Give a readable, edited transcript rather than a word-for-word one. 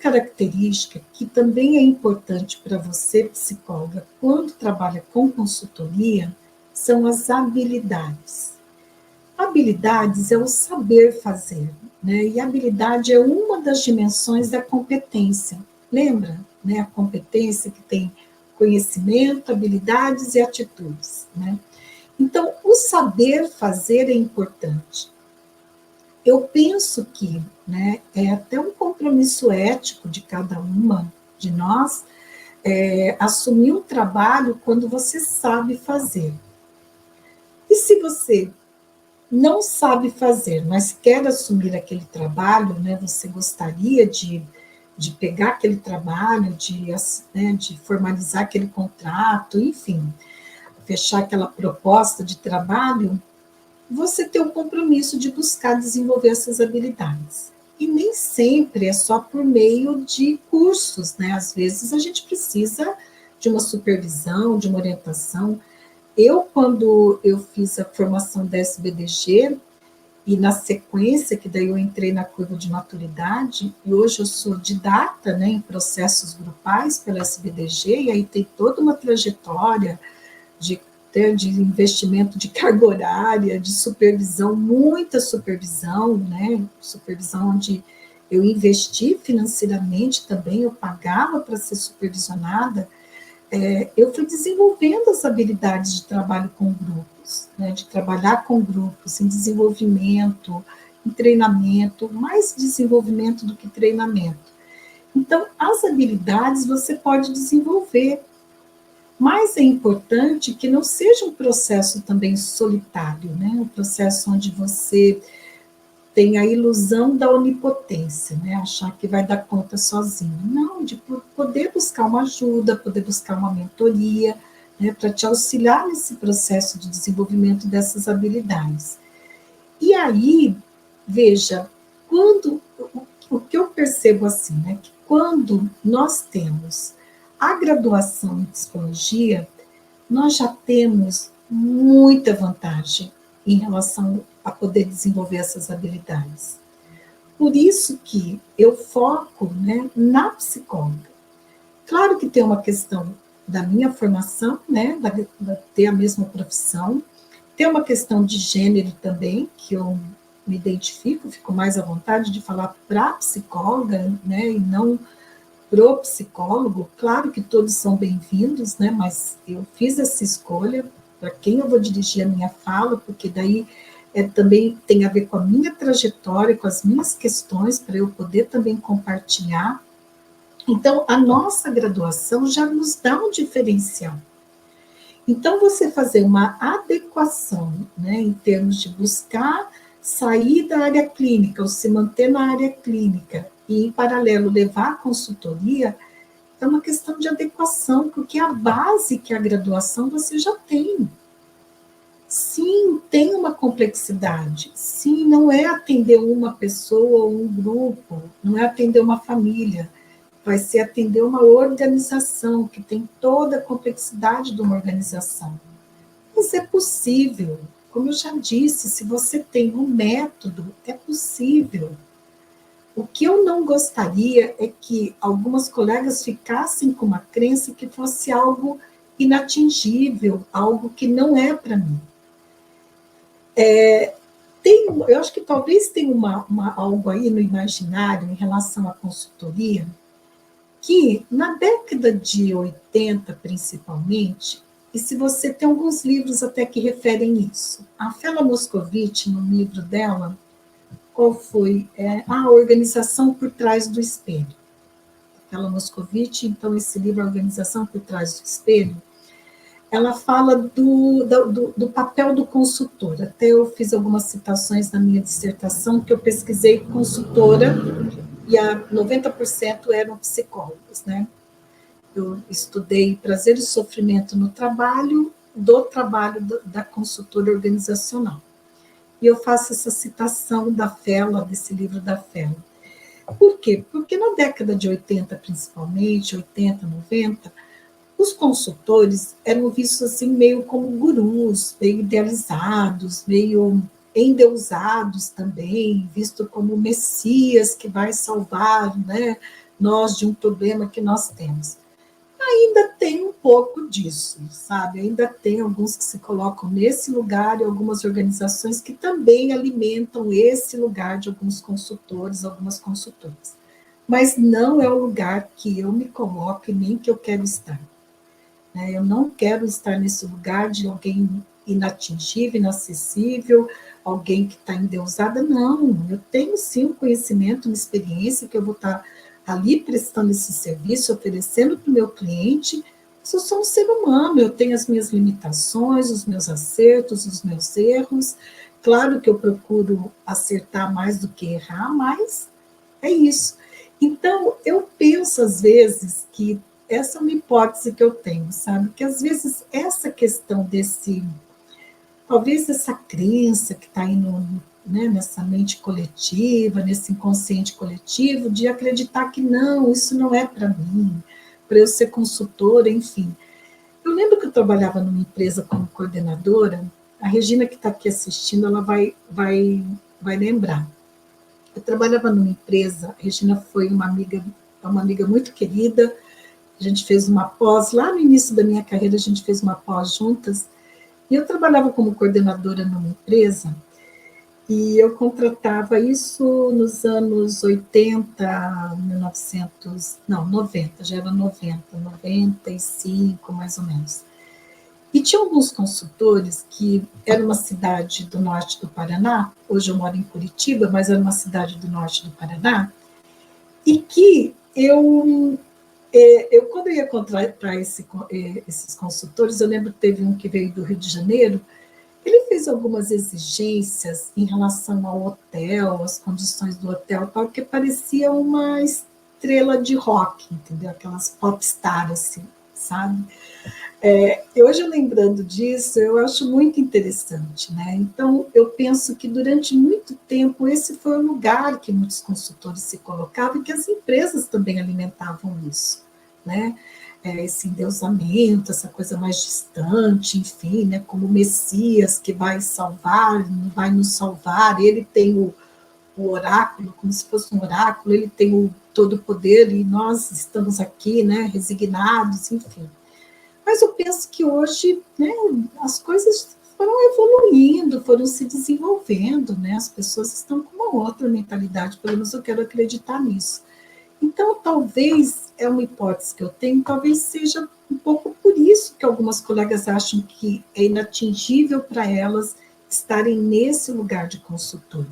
característica que também é importante para você, psicóloga, quando trabalha com consultoria, são as habilidades. Habilidades é o saber fazer, né? E habilidade é uma das dimensões da competência. Lembra, né? A competência que tem conhecimento, habilidades e atitudes, né? Então, o saber fazer é importante. Eu penso que, né, é até um compromisso ético de cada uma de nós assumir um trabalho quando você sabe fazer. E se você não sabe fazer, mas quer assumir aquele trabalho, né, você gostaria de pegar aquele trabalho, de formalizar aquele contrato, enfim, fechar aquela proposta de trabalho, você tem o compromisso de buscar desenvolver essas habilidades. E nem sempre é só por meio de cursos, né? Às vezes a gente precisa de uma supervisão, de uma orientação. Quando eu fiz a formação da SBDG, e na sequência, que daí eu entrei na curva de maturidade, e hoje eu sou didata, né, em processos grupais pela SBDG, e aí tem toda uma trajetória de investimento de carga horária, de supervisão, muita supervisão, né, supervisão onde eu investi financeiramente também, eu pagava para ser supervisionada, eu fui desenvolvendo as habilidades de trabalho com grupos, né, de trabalhar com grupos, em desenvolvimento, em treinamento, mais desenvolvimento do que treinamento. Então, as habilidades você pode desenvolver, mas é importante que não seja um processo também solitário, né, um processo onde você tem a ilusão da onipotência, né? Achar que vai dar conta sozinho. Não, de poder buscar uma ajuda, poder buscar uma mentoria, né, para te auxiliar nesse processo de desenvolvimento dessas habilidades. E aí, veja, o que eu percebo assim, né, que quando nós temos a graduação em psicologia, nós já temos muita vantagem em relação a poder desenvolver essas habilidades. Por isso que eu foco, né, na psicóloga. Claro que tem uma questão da minha formação, né, da ter a mesma profissão, tem uma questão de gênero também, que eu me identifico, fico mais à vontade de falar para a psicóloga, né, e não pro psicólogo. Claro que todos são bem-vindos, né, mas eu fiz essa escolha para quem eu vou dirigir a minha fala, porque daí também tem a ver com a minha trajetória, com as minhas questões, para eu poder também compartilhar. Então, a nossa graduação já nos dá um diferencial. Então, você fazer uma adequação, né, em termos de buscar sair da área clínica, ou se manter na área clínica, e, em paralelo, levar a consultoria, é uma questão de adequação, porque a base que é a graduação você já tem. Sim, tem uma complexidade. Sim, não é atender uma pessoa ou um grupo, não é atender uma família, vai ser atender uma organização que tem toda a complexidade de uma organização. Mas é possível, como eu já disse, se você tem um método, é possível. O que eu não gostaria é que algumas colegas ficassem com uma crença que fosse algo inatingível, algo que não é para mim. Eu acho que talvez tenha algo aí no imaginário em relação à consultoria, que na década de 80, principalmente, e se você tem alguns livros até que referem isso, a Fela Moscovitch, no livro dela, qual foi? A Organização por Trás do Espelho. Fela Moscovitch, então, esse livro, A Organização por Trás do Espelho, ela fala do papel do consultor. Até eu fiz algumas citações na minha dissertação, que eu pesquisei consultora, e 90% eram psicólogos, né? Eu estudei prazer e sofrimento no trabalho, do trabalho da consultora organizacional. E eu faço essa citação da Fela, desse livro da Fela. Por quê? Porque na década de 80, principalmente, 80, 90, os consultores eram vistos assim meio como gurus, meio idealizados, meio endeusados também, visto como o Messias que vai salvar, né, nós de um problema que nós temos. Ainda tem um pouco disso, sabe? Ainda tem alguns que se colocam nesse lugar e algumas organizações que também alimentam esse lugar de alguns consultores, algumas consultoras. Mas não é o lugar que eu me coloco e nem que eu quero estar, né? Eu não quero estar nesse lugar de alguém inatingível, inacessível, alguém que está endeusada, não. Eu tenho sim um conhecimento, uma experiência que eu vou estar ali prestando esse serviço, oferecendo para o meu cliente, mas eu sou um ser humano, eu tenho as minhas limitações, os meus acertos, os meus erros. Claro que eu procuro acertar mais do que errar, mas é isso. Então, eu penso às vezes que essa é uma hipótese que eu tenho, sabe? Que às vezes essa questão desse, talvez essa crença que está aí né, nessa mente coletiva, nesse inconsciente coletivo, de acreditar que não, isso não é para mim, para eu ser consultora, enfim. Eu lembro que eu trabalhava numa empresa como coordenadora, a Regina que está aqui assistindo, ela vai lembrar. Eu trabalhava numa empresa, a Regina foi uma amiga muito querida, a gente fez uma pós, lá no início da minha carreira, a gente fez uma pós juntas, e eu trabalhava como coordenadora numa empresa, e eu contratava isso nos anos 80, 1900, não, 90, já era 90, 95, mais ou menos. E tinha alguns consultores que era uma cidade do norte do Paraná, hoje eu moro em Curitiba, mas era uma cidade do norte do Paraná, e que quando eu ia contratar esses consultores, eu lembro que teve um que veio do Rio de Janeiro, ele fez algumas exigências em relação ao hotel, as condições do hotel, tal, que parecia uma estrela de rock, entendeu? Aquelas popstar, assim, sabe? Hoje, lembrando disso, eu acho muito interessante, né? Então, eu penso que durante muito tempo esse foi o lugar que muitos consultores se colocavam e que as empresas também alimentavam isso, né? Esse endeusamento, essa coisa mais distante, enfim, né? Como o Messias que vai salvar, vai nos salvar, ele tem o oráculo, como se fosse um oráculo, ele tem todo o poder e nós estamos aqui, né? Resignados, enfim. Mas eu penso que hoje, né, as coisas foram evoluindo, foram se desenvolvendo, né? As pessoas estão com uma outra mentalidade, pelo menos eu quero acreditar nisso. Então, talvez, é uma hipótese que eu tenho, talvez seja um pouco por isso que algumas colegas acham que é inatingível para elas estarem nesse lugar de consultor.